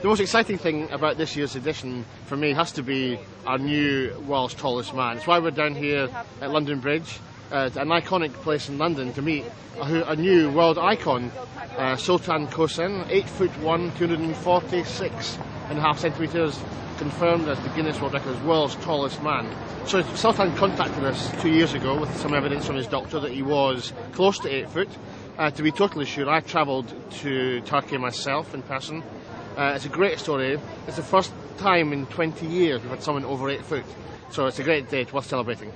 The most exciting thing about this year's edition for me has to be our new world's tallest man. It's why we're down here at London Bridge, an iconic place in London, to meet a new world icon, Siltan Kosen, 8'1", 246.5 centimetres, confirmed as the Guinness World Record as world's tallest man. So Siltan contacted us 2 years ago with some evidence from his doctor that he was close to 8 foot. To be totally sure, I travelled to Turkey myself in person. It's a great story. It's the first time in 20 years we've had someone over 8 foot. So it's a great day, worth celebrating.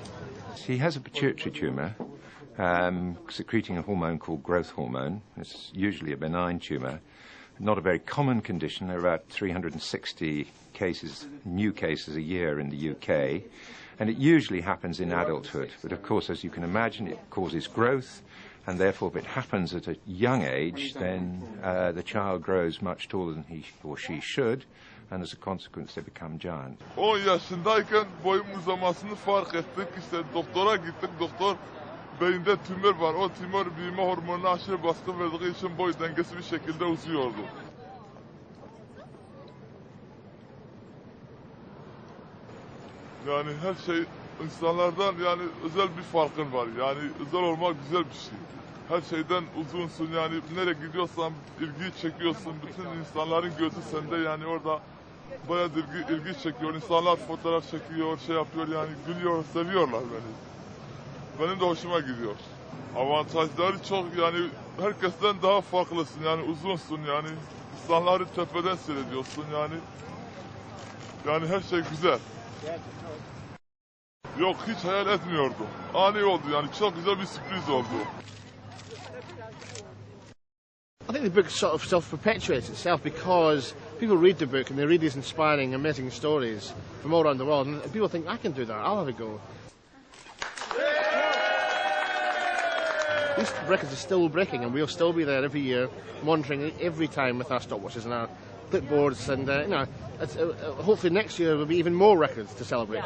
He has a pituitary tumour, secreting a hormone called growth hormone. It's usually a benign tumour, not a very common condition. There are about 360 cases, new cases a year in the UK, and it usually happens in adulthood. But of course, as you can imagine, it causes growth, and therefore if it happens at a young age, then the child grows much taller than he or she should, and as a consequence they become giant. 10 yaşındayken boyum uzamasını fark ettik. İşte doktora gittik. Doktor beyinde tümör var. O tümör büyüme hormonuna aşırı baskı verdiği için boy dengesi bir şekilde uzuyordu. Yani her şey insanlardan yani özel bir farkın var. Yani özel olmak güzel bir şey. Her şeyden uzunsun yani nereye gidiyorsan ilgiyi çekiyorsun. Bütün insanların gözü sende yani orada bayağı ilgi çekiyor. İnsanlar fotoğraf çekiyor, şey yapıyor yani gülüyor, seviyorlar beni. Benim de hoşuma gidiyor. Avantajları çok yani herkesten daha farklısın yani uzunsun yani insanları tepeden seyrediyorsun yani. Yani her şey güzel. Yok hiç hayal etmiyordum. Ani oldu yani çok güzel bir sürpriz oldu. I think the book sort of self-perpetuates itself because people read the book and they read these inspiring, amazing stories from all around the world, and people think, I can do that, I'll have a go. These records are still breaking, and we'll still be there every year, monitoring every time with our stopwatches and our clipboards, and hopefully next year there will be even more records to celebrate.